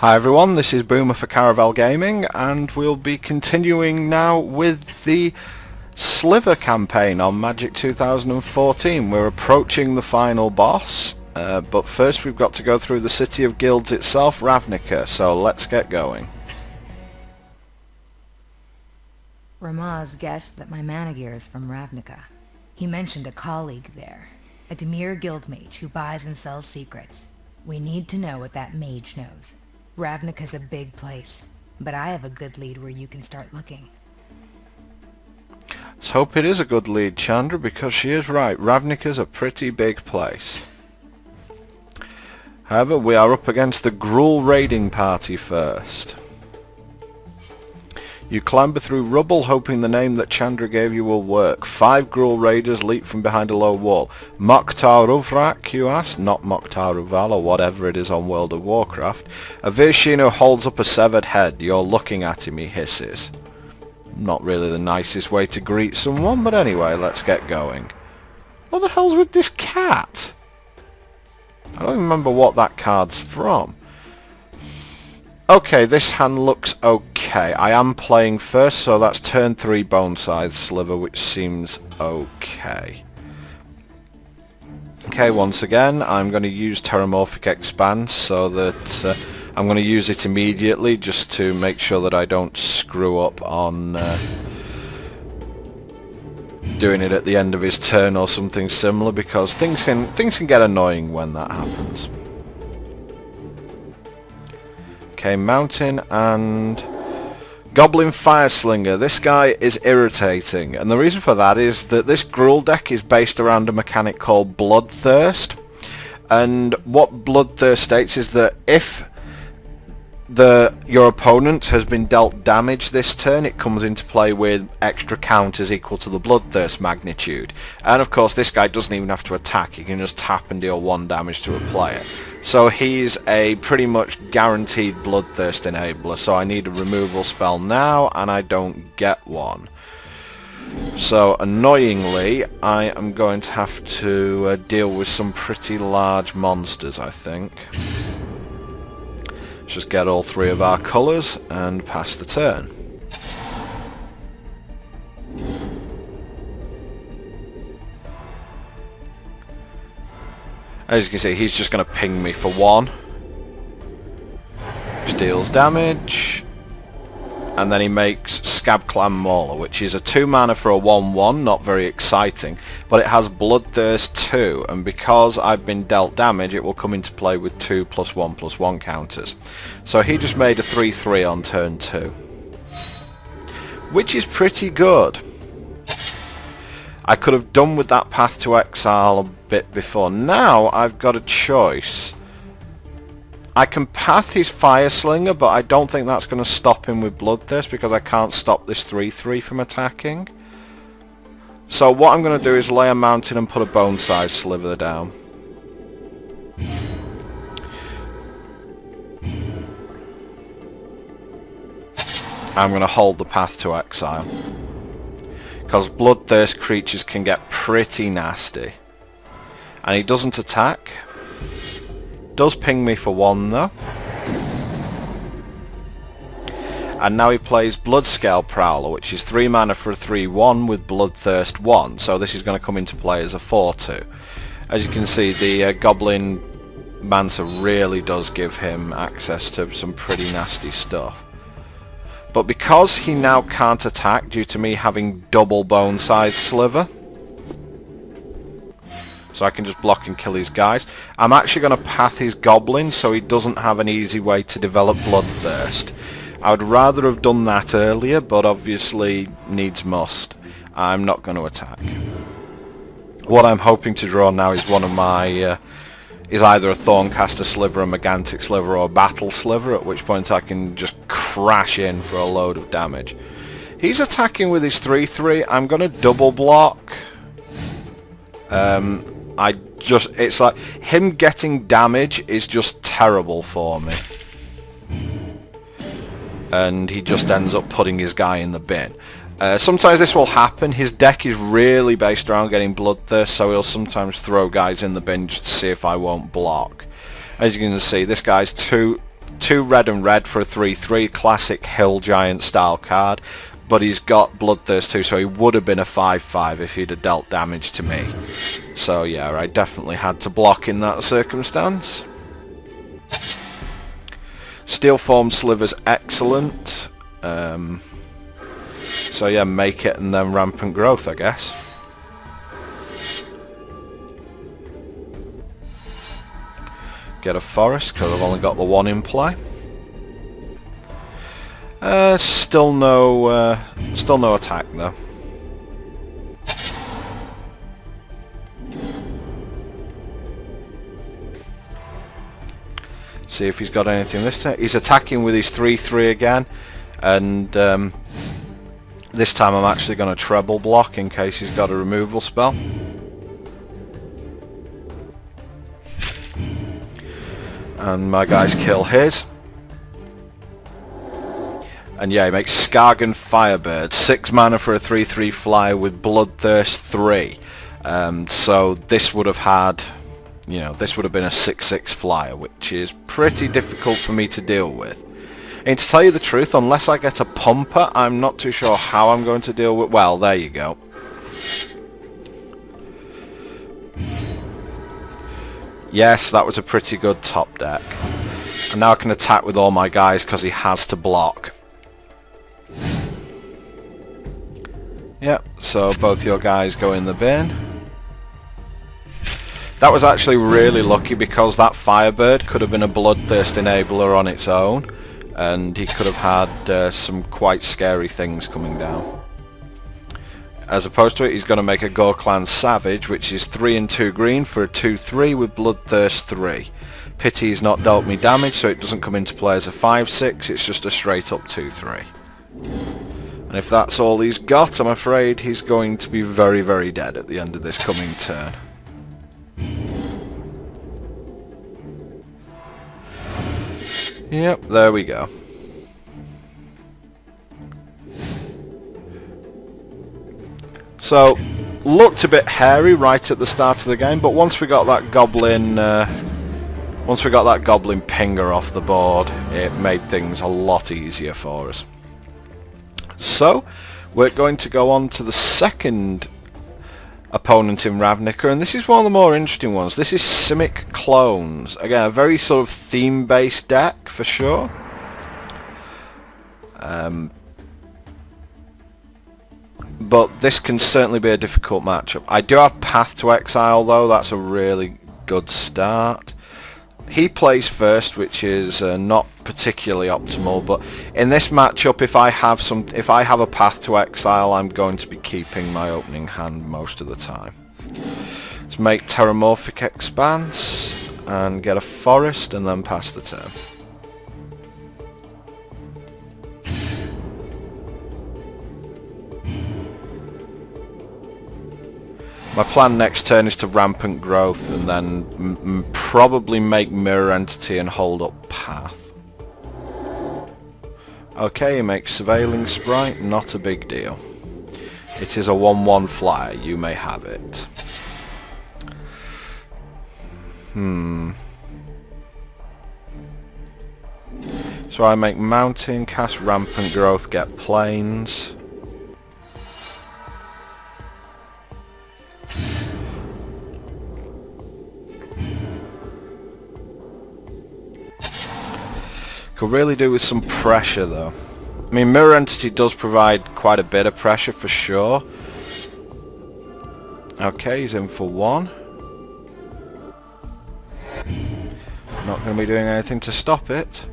Hi everyone, this is Boomer for Caravel Gaming, and we'll be continuing now with the Sliver campaign on Magic 2014. We're approaching the final boss, but first we've got to go through the City of Guilds itself, Ravnica, so let's get going. Ramaz guessed that my manager is from Ravnica. He mentioned a colleague there, a Dimir Guildmage who buys and sells secrets. We need to know what that mage knows. Ravnica's a big place, but I have a good lead where you can start looking. Let's hope it is a good lead, Chandra, because she is right. Ravnica's a pretty big place. However, we are up against the Gruul raiding party first. You clamber through rubble, hoping the name that Chandra gave you will work. 5 Gruul raiders leap from behind a low wall. Mokhtar Uvrak, you ask? Not Mokhtar Uval or whatever it is on World of Warcraft. A Virshino holds up a severed head. You're looking at him, he hisses. Not really the nicest way to greet someone, but anyway, let's get going. What the hell's with this cat? I don't remember what that card's from. Okay, this hand looks okay. I am playing first, so that's turn 3 Bone Scythe Sliver, which seems okay. Okay, once again, I'm going to use Terramorphic Expanse so that I'm going to use it immediately just to make sure that I don't screw up on doing it at the end of his turn or something similar, because things can get annoying when that happens. Okay, Mountain and Goblin Fireslinger. This guy is irritating, and the reason for that is that this Gruul deck is based around a mechanic called Bloodthirst, and what Bloodthirst states is that if your opponent has been dealt damage this turn, it comes into play with extra counters equal to the Bloodthirst magnitude. And of course this guy doesn't even have to attack, he can just tap and deal 1 damage to a player. So he's a pretty much guaranteed Bloodthirst enabler, so I need a removal spell now, and I don't get one. So annoyingly, I am going to have to deal with some pretty large monsters, I think. Let's just get all 3 of our colours and pass the turn. As you can see, he's just going to ping me for 1. Which deals damage. And then he makes Scab Clan Mauler, which is a 2 mana for a 1/1, not very exciting. But it has Bloodthirst 2, and because I've been dealt damage, it will come into play with 2 +1/+1 counters. So he just made a 3/3 on turn 2. Which is pretty good. I could have done with that Path to Exile a bit before. Now I've got a choice. I can path his Fireslinger, but I don't think that's going to stop him with Bloodthirst because I can't stop this 3/3 from attacking. So what I'm going to do is lay a Mountain and put a Bone Scythe Sliver down. I'm going to hold the Path to Exile, because Bloodthirst creatures can get pretty nasty. And he doesn't attack. Does ping me for 1 though. And now he plays Bloodscale Prowler, which is 3 mana for a 3/1 with Bloodthirst 1. So this is going to come into play as a 4/2. As you can see, the Goblin Manta really does give him access to some pretty nasty stuff. But because he now can't attack due to me having double Bone Scythe Sliver, so I can just block and kill his guys, I'm actually going to path his Goblin so he doesn't have an easy way to develop Bloodthirst. I would rather have done that earlier, but obviously needs must. I'm not going to attack. What I'm hoping to draw now is one of my is either a Thorncaster Sliver, a Megantic Sliver, or a Battle Sliver, at which point I can just crash in for a load of damage. He's attacking with his 3/3. I'm going to double block. It's like him getting damage is just terrible for me. And he just ends up putting his guy in the bin. Sometimes this will happen. His deck is really based around getting Bloodthirst, so he'll sometimes throw guys in the bin just to see if I won't block. As you can see, this guy's 2 2 red and red for a 3/3, classic Hill Giant style card, but he's got Bloodthirst too, so he would have been a 5/5 if he'd have dealt damage to me. So yeah, I definitely had to block in that circumstance. Steel Form Slivers, excellent. So yeah, make it and then Rampant Growth, I guess. Get a Forest, because I've only got the 1 in play. Still no attack though. See if he's got anything this time. He's attacking with his 3/3 again, and this time I'm actually going to treble block in case he's got a removal spell. And my guys kill his. And yeah, he makes Skargan Firebird, 6 mana for a 3/3 flyer with Bloodthirst 3. So this would have had, you know, this would have been a 6/6 flyer, which is pretty difficult for me to deal with. And to tell you the truth, unless I get a pumper, I'm not too sure how I'm going to deal with... Well, there you go. Yes, that was a pretty good top deck. And now I can attack with all my guys because he has to block. Yep, so both your guys go in the bin. That was actually really lucky because that Firebird could have been a Bloodthirst enabler on its own, and he could have had some quite scary things coming down. As opposed to it, he's going to make a Gorklan Savage, which is 3 and 2 green for a 2/3 with Bloodthirst 3. Pity he's not dealt me damage, so it doesn't come into play as a 5/6, it's just a straight up 2/3. And if that's all he's got, I'm afraid he's going to be very, very dead at the end of this coming turn. Yep, there we go. So, looked a bit hairy right at the start of the game, but once we got that goblin, pinger off the board, it made things a lot easier for us. So, we're going to go on to the second opponent in Ravnica, and this is one of the more interesting ones. This is Simic Clones. Again, a very sort of theme-based deck for sure. But this can certainly be a difficult matchup. I do have Path to Exile though, that's a really good start. He plays first, which is not particularly optimal, but in this matchup, if I have a Path to Exile, I'm going to be keeping my opening hand most of the time. Let's make Terramorphic Expanse and get a Forest and then pass the turn. My plan next turn is to Rampant Growth and then probably make Mirror Entity and hold up Path. Okay, he makes Surveilling Sprite, not a big deal. It is a 1/1 flyer, you may have it. So I make Mountain, cast Rampant Growth, get Plains. Could really do with some pressure though. I mean, Mirror Entity does provide quite a bit of pressure for sure. Okay, he's in for 1. Not going to be doing anything to stop it.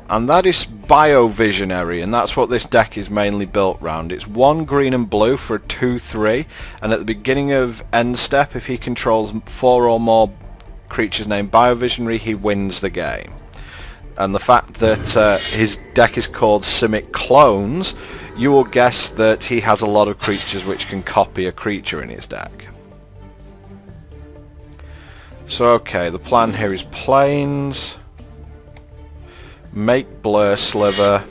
And that is Biovisionary, and that's what this deck is mainly built around. It's 1 green and blue for a 2/3, and at the beginning of end step, if he controls 4 or more creatures named Biovisionary, he wins the game. And the fact that his deck is called Simic Clones, you will guess that he has a lot of creatures which can copy a creature in his deck. So okay, the plan here is Plains, make Blur Sliver,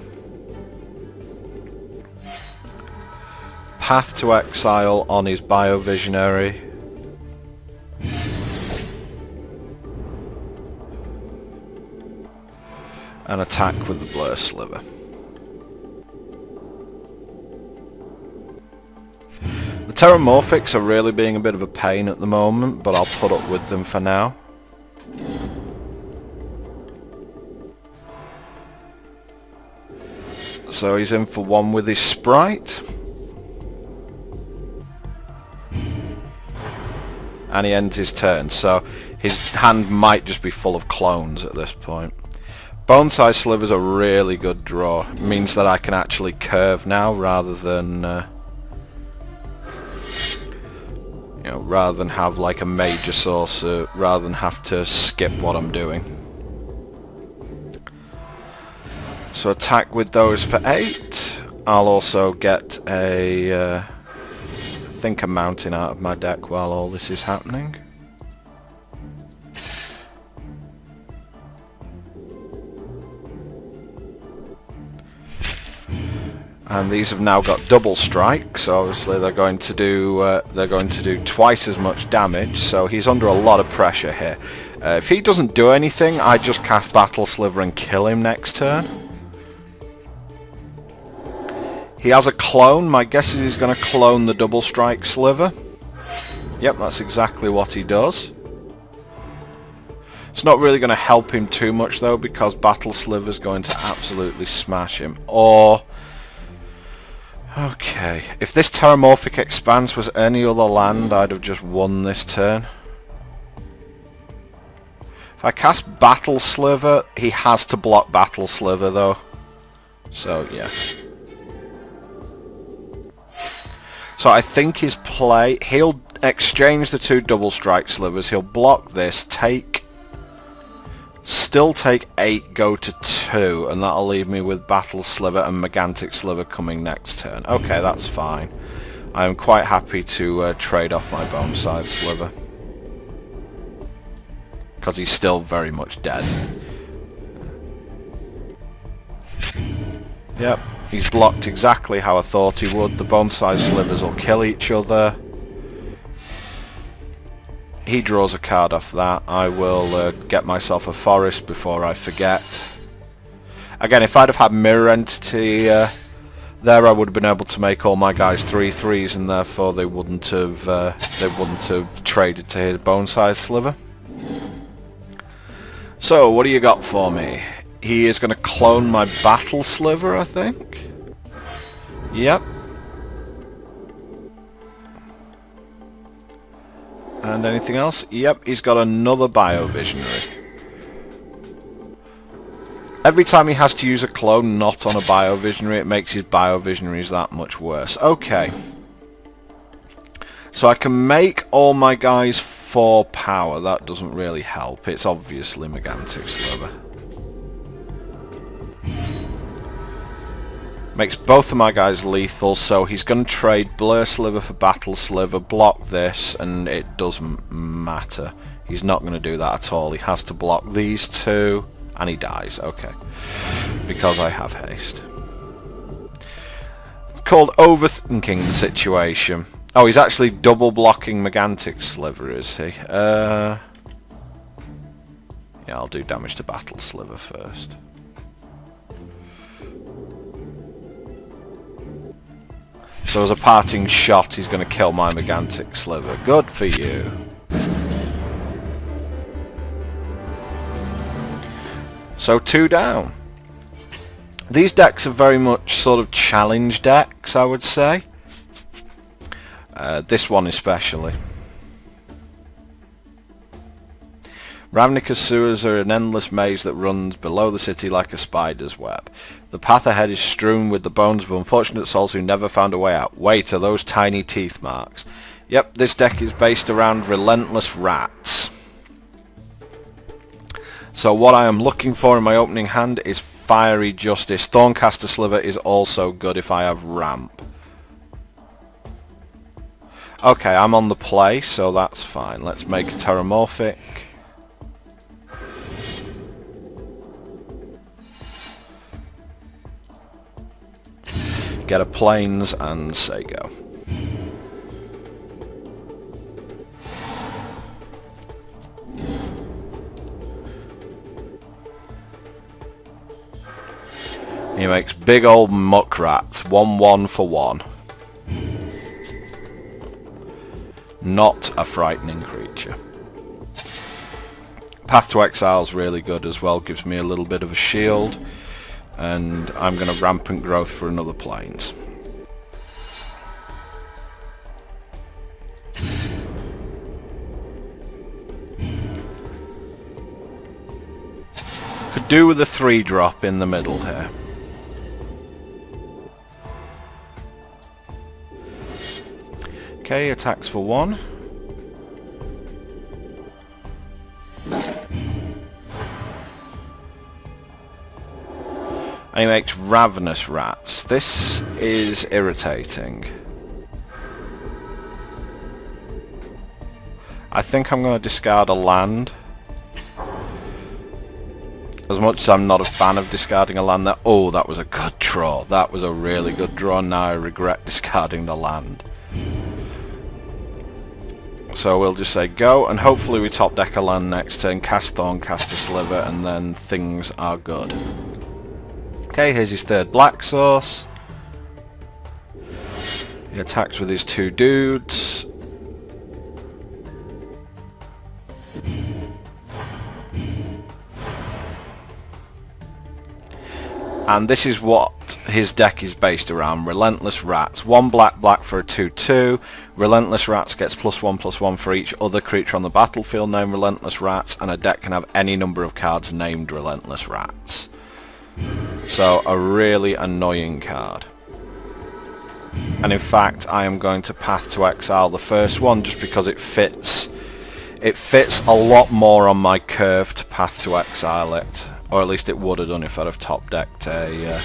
Path to Exile on his Biovisionary, and attack with the Blur Sliver. The Terramorphics are really being a bit of a pain at the moment, but I'll put up with them for now. So he's in for one with his Sprite. And he ends his turn, so his hand might just be full of clones at this point. Bone-sized Slivers are a really good draw. It means that I can actually curve now rather than rather than have like a major sorcerer, rather than have to skip what I'm doing. So attack with those for 8. I'll also get a I think a mountain out of my deck while all this is happening. And these have now got double strike, so obviously they're going to do twice as much damage. So he's under a lot of pressure here. If he doesn't do anything, I just cast Battle Sliver and kill him next turn. He has a clone. My guess is he's going to clone the double strike Sliver. Yep, that's exactly what he does. It's not really going to help him too much though, because Battle Sliver is going to absolutely smash him. Or okay, if this Terramorphic Expanse was any other land, I'd have just won this turn. If I cast Battle Sliver, he has to block Battle Sliver though. So yeah. So I think his play, he'll exchange the 2 double strike Slivers, he'll block this, still take 8, go to 2, and that'll leave me with Battle Sliver and Megantic Sliver coming next turn. Okay, that's fine. I am quite happy to trade off my Bone-sized Sliver, because he's still very much dead. Yep, he's blocked exactly how I thought he would. The Bone-sized Slivers will kill each other. He draws a card off that. I will get myself a forest before I forget. Again, if I'd have had Mirror Entity there, I would have been able to make all my guys 3/3s, and therefore they wouldn't have traded to his Bone-sized Sliver. So, what do you got for me? He is going to clone my Battle Sliver, I think. Yep. And anything else? Yep, he's got another Biovisionary. Every time he has to use a clone not on a Biovisionary, it makes his Biovisionaries that much worse. Okay. So I can make all my guys 4 power. That doesn't really help. It's obviously Megantic Sliver. Makes both of my guys lethal, so he's going to trade Blur Sliver for Battle Sliver, block this, and it doesn't matter. He's not going to do that at all. He has to block these 2, and he dies. Okay. Because I have haste. It's called overthinking the situation. Oh, he's actually double blocking Megantic Sliver, is he? Yeah, I'll do damage to Battle Sliver first. So as a parting shot, he's going to kill my Megantic Sliver. Good for you. So 2 down. These decks are very much sort of challenge decks, I would say. This one especially. Ravnica sewers are an endless maze that runs below the city like a spider's web. The path ahead is strewn with the bones of unfortunate souls who never found a way out. Wait, are those tiny teeth marks? Yep, this deck is based around relentless rats. So what I am looking for in my opening hand is Fiery Justice. Thorncaster Sliver is also good if I have ramp. Okay, I'm on the play, so that's fine. Let's make a Terramorphic. Get a Plains and say go. He makes big old muck rats. 1/1 for 1. Not a frightening creature. Path to Exile's really good as well. Gives me a little bit of a shield. And I'm going to Rampant Growth for another Plains. Could do with a 3-drop in the middle here. Okay, attacks for 1. And he makes Ravenous Rats. This is irritating. I think I'm going to discard a land. As much as I'm not a fan of discarding a land there. Oh, that was a good draw. That was a really good draw. Now I regret discarding the land. So we'll just say go, and hopefully we top deck a land next turn, cast Thorn, cast a Sliver, and then things are good. Okay, here's his 3rd black source. He attacks with his 2 dudes. And this is what his deck is based around. Relentless Rats. 1 black for a 2/2. Relentless Rats gets +1/+1 for each other creature on the battlefield named Relentless Rats, and a deck can have any number of cards named Relentless Rats. So a really annoying card. And in fact I am going to Path to Exile the first one just because it fits a lot more on my curve to Path to Exile it. Or at least it would have done if I'd have top decked a...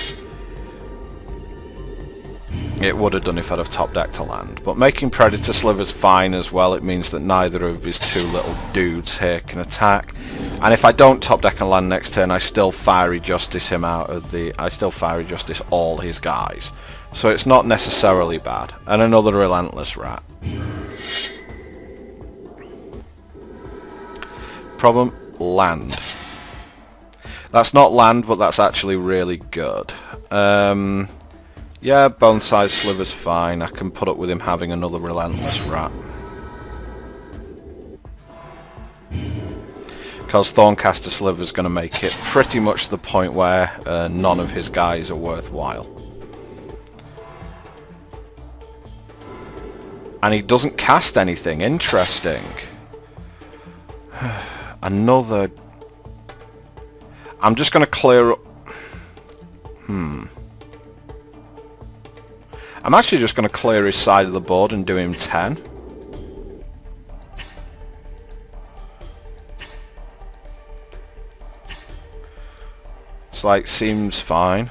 It would have done if I'd have top decked a land. But making Predator Slivers fine as well. It means that neither of his 2 little dudes here can attack. And if I don't top deck a land next turn, I still Fiery Justice him out of the... I still Fiery Justice all his guys. So it's not necessarily bad. And another Relentless Rat. Problem, land. That's not land, but that's actually really good. Yeah, Bone Size Sliver's fine. I can put up with him having another Relentless Rat. Because Thorncaster Sliver's going to make it pretty much the point where none of his guys are worthwhile. And he doesn't cast anything. Interesting. Another... I'm just going to clear up... I'm actually just going to clear his side of the board and do him 10. It's like, seems fine.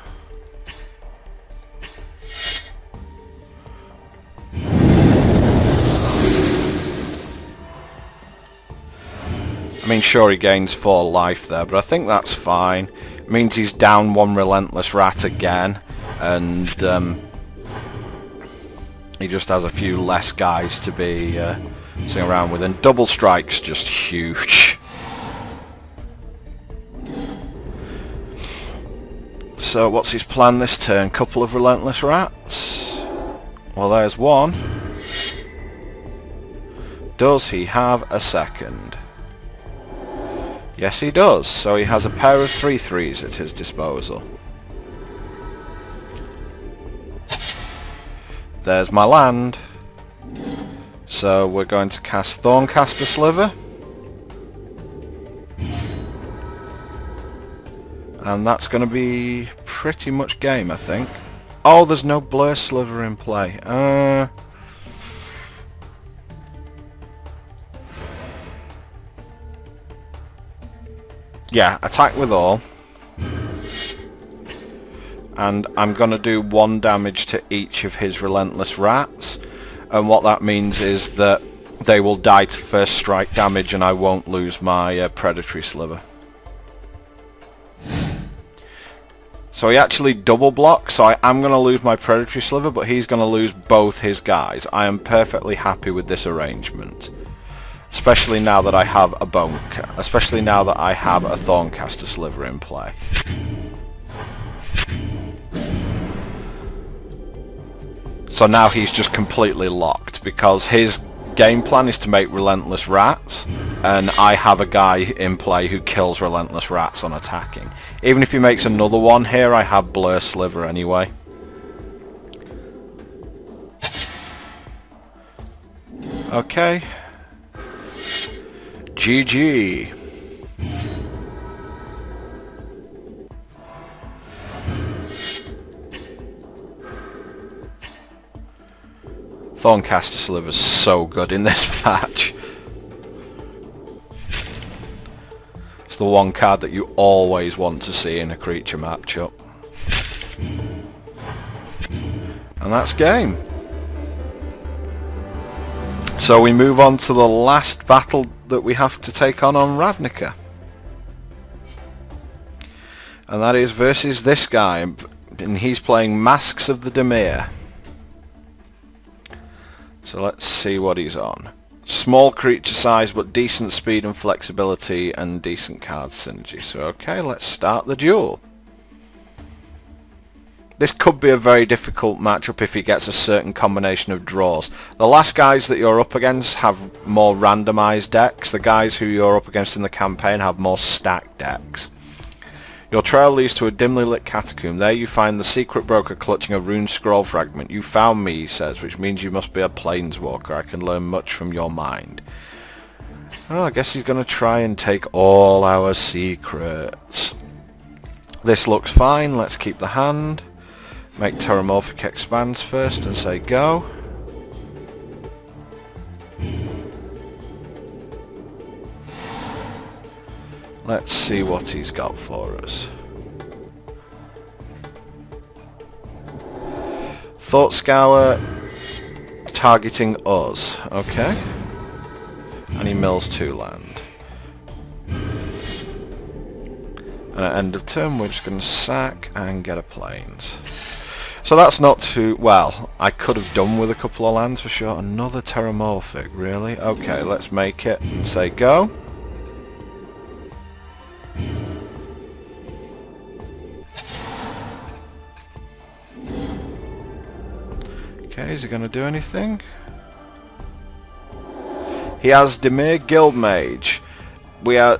I mean, sure, he gains 4 life there, but I think that's fine. It means he's down 1 Relentless Rat again, and he just has a few less guys to be sitting around with, and Double Strike's just huge. So what's his plan this turn? Couple of Relentless Rats? Well, there's one. Does he have a second? Yes, he does. So he has a pair of 3/3s at his disposal. There's my land. So we're going to cast Thorncaster Sliver. And that's going to be pretty much game, I think. Oh, there's no Blur Sliver in play. Yeah, attack with all. And I'm going to do 1 damage to each of his Relentless Rats. And what that means is that they will die to first strike damage and I won't lose my Predatory Sliver. So he actually double blocks, so I am going to lose my Predatory Sliver, but he's going to lose both his guys. I am perfectly happy with this arrangement. Especially now that I have a especially now that I have a Thorncaster Sliver in play. So now he's just completely locked because his game plan is to make relentless rats, and I have a guy in play who kills relentless rats on attacking. Even if he makes another one here, I have Blur Sliver anyway. Okay. GG. Thorncaster Sliver's so good in this match. It's the one card that you always want to see in a creature matchup. And that's game. So we move on to the last battle that we have to take on Ravnica. And that is versus this guy, and he's playing Masks of the Dimir. So let's see what he's on. Small creature size, but decent speed and flexibility and decent card synergy. So okay, let's start the duel. This could be a very difficult matchup if he gets a certain combination of draws. The last guys that you're up against have more randomized decks. The guys who you're up against in the campaign have more stacked decks. Your trail leads to a dimly lit catacomb. There you find the secret broker clutching a rune scroll fragment. You found me, he says, which means you must be a planeswalker. I can learn much from your mind. Oh, I guess he's going to try and take all our secrets. This looks fine. Let's keep the hand. Make Terramorphic Expanse first and say go. Let's see what he's got for us. Thought Scour targeting us, okay. And he mills 2 land. And at end of turn we're just going to sack and get a plains. So that's not too... well, I could have done with a couple of lands for sure. Another Terramorphic, really? Okay, let's make it and say go. Okay, is he going to do anything? He has Dimir Guildmage.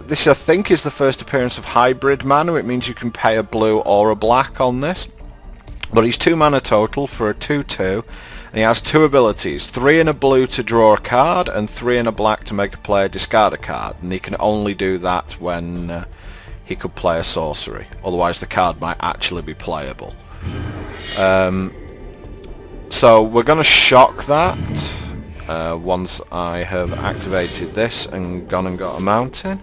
This I think is the first appearance of Hybrid Mana. It means you can pay a blue or a black on this. But he's 2 mana total for a 2/2. And he has 2 abilities. 3 in a blue to draw a card and 3 in a black to make a player discard a card. And he can only do that when he could play a sorcery. Otherwise the card might actually be playable. So we're going to shock that once I have activated this and gone and got a mountain.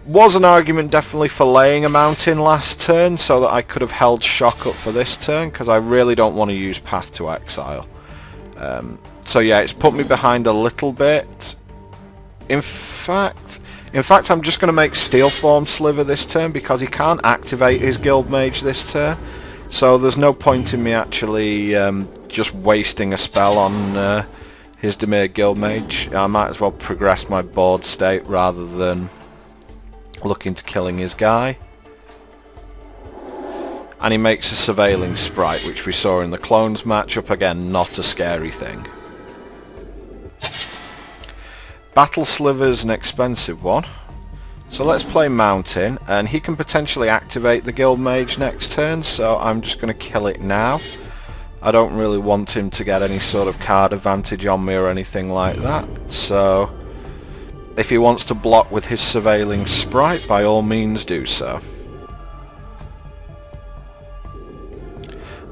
Was an argument definitely for laying a mountain last turn so that I could have held shock up for this turn, because I really don't want to use Path to Exile. So yeah, it's put me behind a little bit. In fact I'm just going to make Steelform Sliver this turn because he can't activate his Guildmage this turn. So there's no point in me actually just wasting a spell on his Dimir Guildmage. I might as well progress my board state rather than looking to killing his guy. And he makes a Surveilling Sprite, which we saw in the Clones matchup. Again, not a scary thing. Battle Sliver's an expensive one. So let's play Mountain, and he can potentially activate the Guildmage next turn, so I'm just going to kill it now. I don't really want him to get any sort of card advantage on me or anything like that, so if he wants to block with his Surveilling Sprite, by all means do so.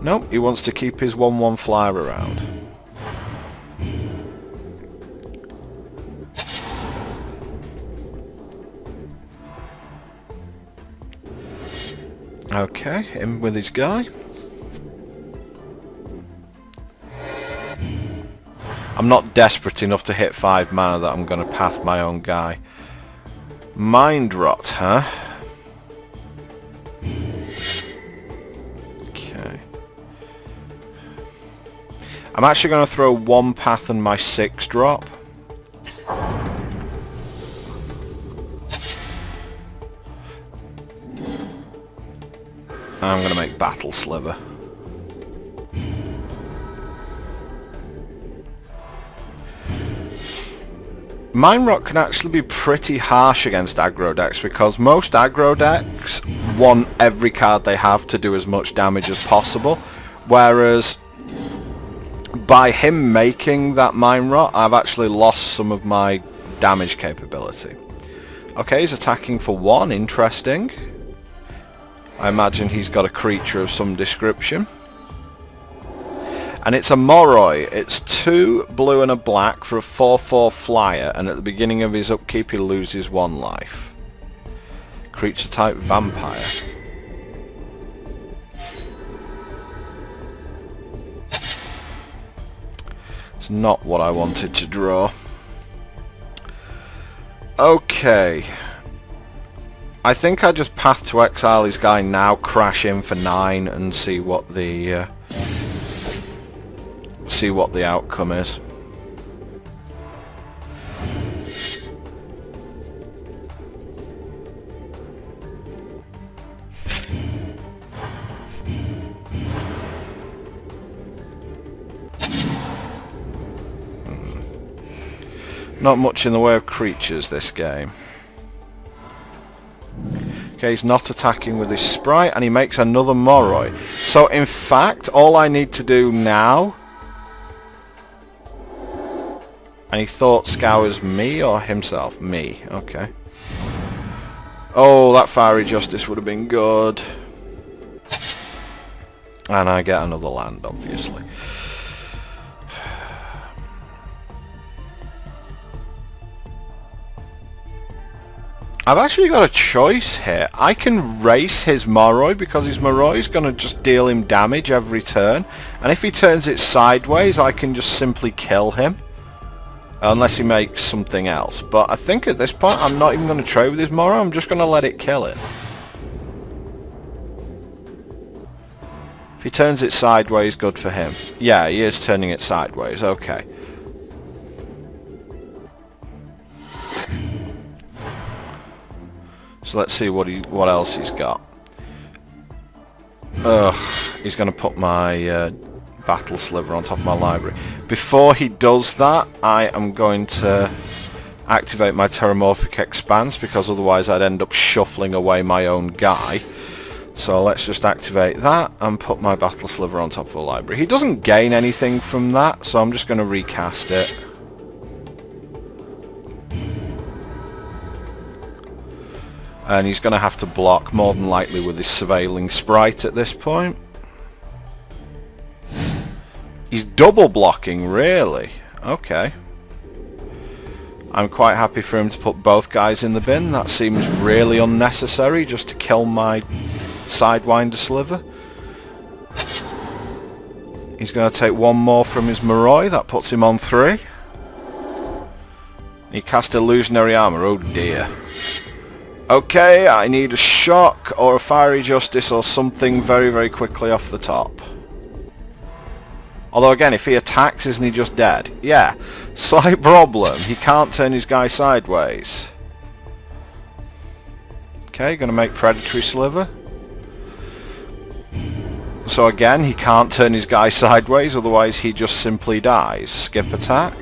Nope, he wants to keep his 1/1 flyer around. Okay, in with his guy. I'm not desperate enough to hit 5 mana that I'm going to path my own guy. Mind Rot, huh? Okay. I'm actually going to throw 1 path and my 6 drop. I'm going to make Battle Sliver. Mind Rot can actually be pretty harsh against aggro decks because most aggro decks want every card they have to do as much damage as possible, whereas by him making that Mind Rot, I've actually lost some of my damage capability. Okay, he's attacking for 1, interesting. I imagine he's got a creature of some description. And it's a Moroi. It's 2 blue and a black for a 4/4 flyer, and at the beginning of his upkeep he loses 1 life. Creature type vampire. It's not what I wanted to draw. Okay. I think I just path to exile his guy now, crash in for 9 and see what the outcome is. Not much in the way of creatures this game. Okay, he's not attacking with his sprite, and he makes another Moroi. So in fact, all I need to do now... And he thought scours me or himself? Me, okay. Oh, that Fiery Justice would have been good. And I get another land, obviously. I've actually got a choice here. I can race his Moroi because his Moroi is going to just deal him damage every turn. And if he turns it sideways, I can just simply kill him. Unless he makes something else. But I think at this point, I'm not even going to trade with his Moroi. I'm just going to let it kill it. If he turns it sideways, good for him. Yeah, he is turning it sideways. Okay. So let's see what else he's got. He's going to put my Battle Sliver on top of my library. Before he does that, I am going to activate my Terramorphic Expanse because otherwise I'd end up shuffling away my own guy. So let's just activate that and put my Battle Sliver on top of the library. He doesn't gain anything from that, so I'm just going to recast it. And he's going to have to block, more than likely with his Surveilling Sprite at this point. He's double blocking, really? Okay. I'm quite happy for him to put both guys in the bin. That seems really unnecessary just to kill my Sidewinder Sliver. He's going to take 1 more from his Moroi. That puts him on 3. He cast Illusionary Armor. Oh dear. Okay, I need a Shock or a Fiery Justice or something very, very quickly off the top. Although again, if he attacks, isn't he just dead? Yeah. Slight problem. He can't turn his guy sideways. Okay, gonna make Predatory Sliver. So again, he can't turn his guy sideways, otherwise he just simply dies. Skip attack.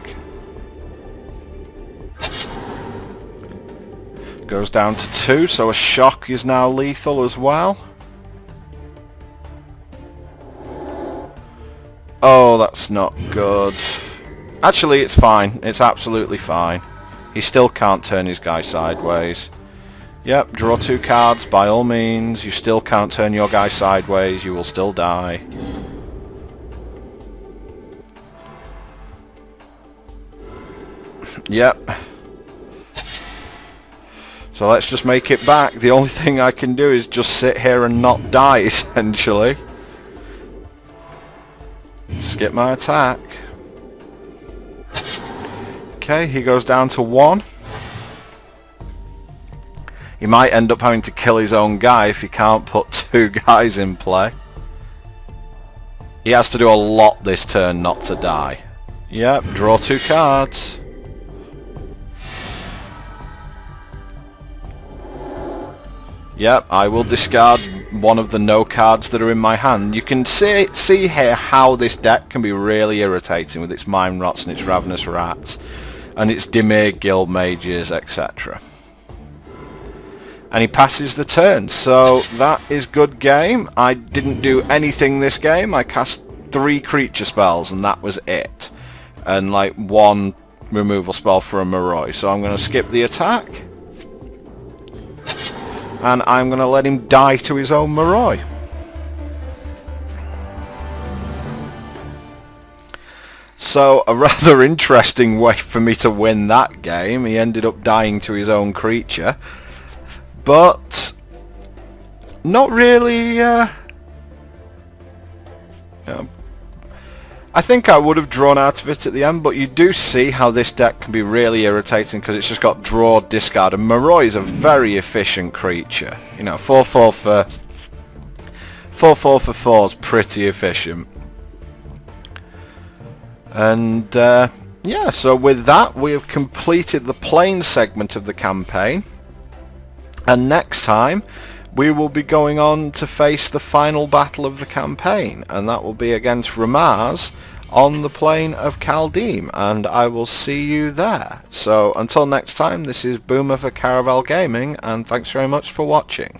Goes down to 2, so a Shock is now lethal as well. Oh, that's not good. Actually, it's fine. It's absolutely fine. He still can't turn his guy sideways. Yep, draw 2 cards by all means. You still can't turn your guy sideways. You will still die. Yep. So let's just make it back. The only thing I can do is just sit here and not die, essentially. Skip my attack. Okay, he goes down to 1. He might end up having to kill his own guy if he can't put 2 guys in play. He has to do a lot this turn not to die. Yep, draw 2 cards. Yep, I will discard one of the no cards that are in my hand. You can see here how this deck can be really irritating with its Mind Rots and its Ravenous Rats. and it's Dimir Guildmages, etc. And he passes the turn, so that is good game. I didn't do anything this game. I cast 3 creature spells and that was it, and like 1 removal spell for a Moroi. So I'm going to skip the attack, and I'm going to let him die to his own Moroi. So a rather interesting way for me to win that game. He ended up dying to his own creature, but not really. I think I would have drawn out of it at the end, but you do see how this deck can be really irritating because it's just got draw, discard, and Moroi is a very efficient creature. You know, 4/4 for 4 is pretty efficient. And yeah, so with that we have completed the plain segment of the campaign, and next time we will be going on to face the final battle of the campaign, and that will be against Ramaz on the plane of Kaldim, and I will see you there. So until next time, this is Boomer for Caravel Gaming, and thanks very much for watching.